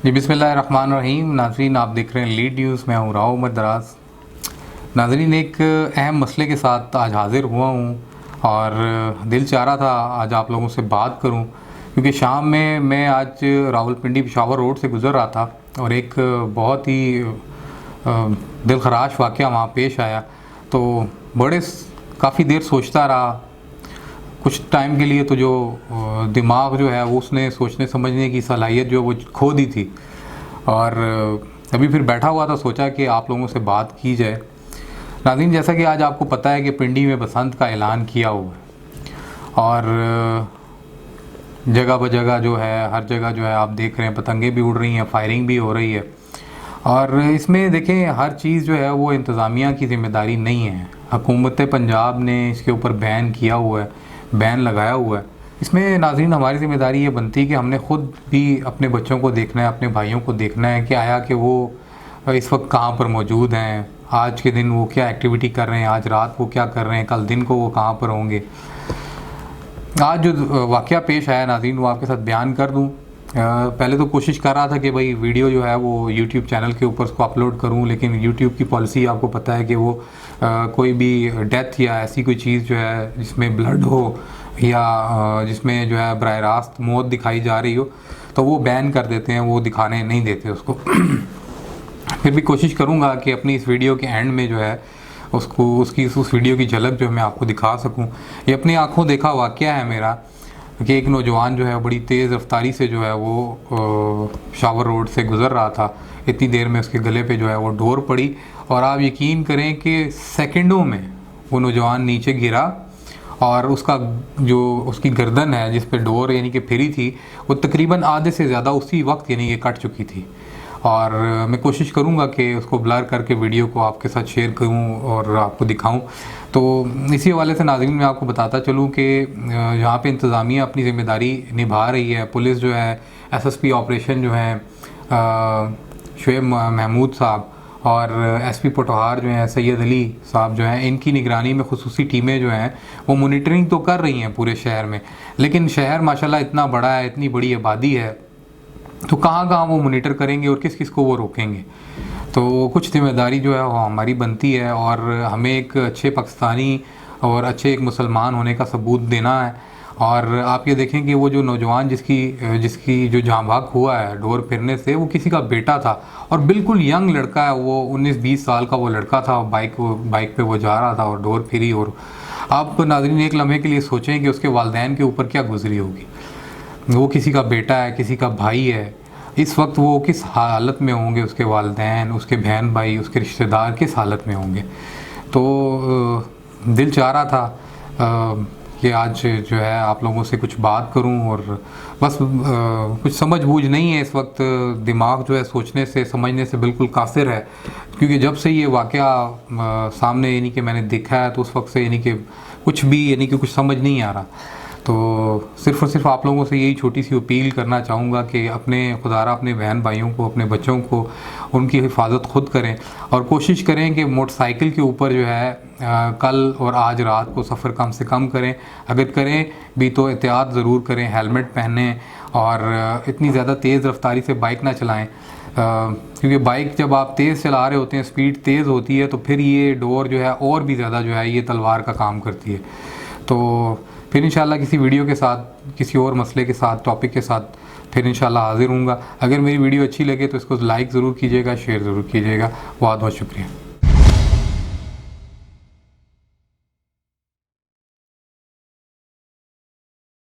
जी बिस्मिल्लाहिर्रहमानिर्रहीम। नाज़रीन, आप देख रहे हैं लीड न्यूज़। मैं हूँ राव उमर दराज। नाज़रीन, एक अहम मसले के साथ आज हाज़िर हुआ हूँ और दिल चाह रहा था आज आप लोगों से बात करूँ, क्योंकि शाम में मैं आज रावलपिंडी पेशावर रोड से गुज़र रहा था और एक बहुत ही दिल खराश वाक़या वहाँ पेश आया। तो काफ़ी देर सोचता रहा। कुछ टाइम के लिए तो जो दिमाग जो है वो उसने सोचने समझने की सलाहियत जो है वो खो दी थी। और अभी फिर बैठा हुआ था, सोचा कि आप लोगों से बात की जाए। नाज़रीन, जैसा कि आज आपको पता है कि पिंडी में बसंत का ऐलान किया हुआ है और जगह ब जगह जो है, हर जगह जो है आप देख रहे हैं पतंगे भी उड़ रही हैं, फायरिंग भी हो रही है। और इसमें देखें, हर चीज़ जो है वो इंतज़ामिया की ज़िम्मेदारी नहीं है। हुकूमत पंजाब ने इसके ऊपर बैन किया हुआ है, बैन लगाया हुआ है। इसमें नाज़रीन हमारी ज़िम्मेदारी ये बनती है कि हमने ख़ुद भी अपने बच्चों को देखना है, अपने भाइयों को देखना है कि आया कि वो इस वक्त कहाँ पर मौजूद हैं, आज के दिन वो क्या एक्टिविटी कर रहे हैं, आज रात वो क्या कर रहे हैं, कल दिन को वो कहाँ पर होंगे। आज जो वाक़या पेश आया नाज़रीन, वो आपके साथ बयान कर दूँ। पहले तो कोशिश कर रहा था कि भाई वीडियो जो है वो यूट्यूब चैनल के ऊपर उसको अपलोड करूं, लेकिन यूट्यूब की पॉलिसी आपको पता है कि वो कोई भी डेथ या ऐसी कोई चीज़ जो है जिसमें ब्लड हो या जिसमें जो है बराह रास्त मौत दिखाई जा रही हो तो वो बैन कर देते हैं, वो दिखाने नहीं देते उसको। फिर भी कोशिश करूँगा कि अपनी इस वीडियो के एंड में जो है उस वीडियो की झलक जो है मैं आपको दिखा सकूँ। ये अपनी आँखों देखा वाक़या है मेरा कि एक नौजवान जो है बड़ी तेज़ रफ्तारी से जो है वो शावर रोड से गुज़र रहा था। इतनी देर में उसके गले पे जो है वो डोर पड़ी और आप यकीन करें कि सेकंडों में वो नौजवान नीचे गिरा और उसकी गर्दन है जिस पे डोर यानी कि फिरी थी, वो तकरीबन आधे से ज़्यादा उसी वक्त यानी कि कट चुकी थी। और मैं कोशिश करूँगा कि उसको ब्लर करके वीडियो को आपके साथ शेयर करूँ और आपको दिखाऊँ। तो इसी हवाले से नाज़रीन मैं आपको बताता चलूँ कि यहाँ पे इंतज़ामिया अपनी ज़िम्मेदारी निभा रही है। पुलिस जो है, एसएसपी ऑपरेशन जो है शुएब महमूद साहब और एसपी पोटहार जो हैं सैयद अली साहब जो हैं, इनकी निगरानी में खुसूसी टीमें जो हैं वो मॉनिटरिंग तो कर रही हैं पूरे शहर में। लेकिन शहर माशाल्लाह इतना बड़ा है, इतनी बड़ी आबादी है, तो कहाँ कहाँ वो मॉनिटर करेंगे और किस किस को वो रोकेंगे। तो कुछ जिम्मेदारी जो है वो हमारी बनती है और हमें एक अच्छे पाकिस्तानी और अच्छे एक मुसलमान होने का सबूत देना है। और आप ये देखें कि वो जो नौजवान जिसकी जो जाँ भाग हुआ है डोर फिरने से, वो किसी का बेटा था और बिल्कुल यंग लड़का है, वो 19-20 साल का वो लड़का था। बाइक पे वो जा रहा था और डोर फिरी। और आप नाज़रीन एक लम्हे के लिए सोचें कि उसके वालिदैन के ऊपर क्या गुजरी होगी। वो किसी का बेटा है, किसी का भाई है, इस वक्त वो किस हालत में होंगे, उसके वालिदैन, उसके बहन भाई, उसके रिश्तेदार किस हालत में होंगे। तो दिल चाह रहा था कि आज जो है आप लोगों से कुछ बात करूं और बस कुछ समझ बूझ नहीं है इस वक्त। दिमाग जो है सोचने से समझने से बिल्कुल कासिर है, क्योंकि जब से ये वाक़या सामने यानी कि मैंने देखा है तो उस वक्त से यानी कि कुछ समझ नहीं आ रहा। तो सिर्फ़ और सिर्फ आप लोगों से यही छोटी सी अपील करना चाहूँगा कि अपने बहन भाइयों को, अपने बच्चों को, उनकी हिफाजत ख़ुद करें और कोशिश करें कि मोटरसाइकिल के ऊपर जो है कल और आज रात को सफ़र कम से कम करें। अगर करें भी तो एहतियात ज़रूर करें, हेलमेट पहनें और इतनी ज़्यादा तेज़ रफ्तारी से बाइक ना चलाएँ, क्योंकि बाइक जब आप तेज़ चला रहे होते हैं, स्पीड तेज़ होती है, तो फिर ये डोर जो है और भी ज़्यादा जो है ये तलवार का काम करती है। तो फिर इंशाल्लाह किसी वीडियो के साथ, किसी और मसले के साथ, टॉपिक के साथ फिर इंशाल्लाह हाज़िर हूँगा। अगर मेरी वीडियो अच्छी लगे तो इसको लाइक ज़रूर कीजिएगा, शेयर ज़रूर कीजिएगा। बहुत बहुत शुक्रिया।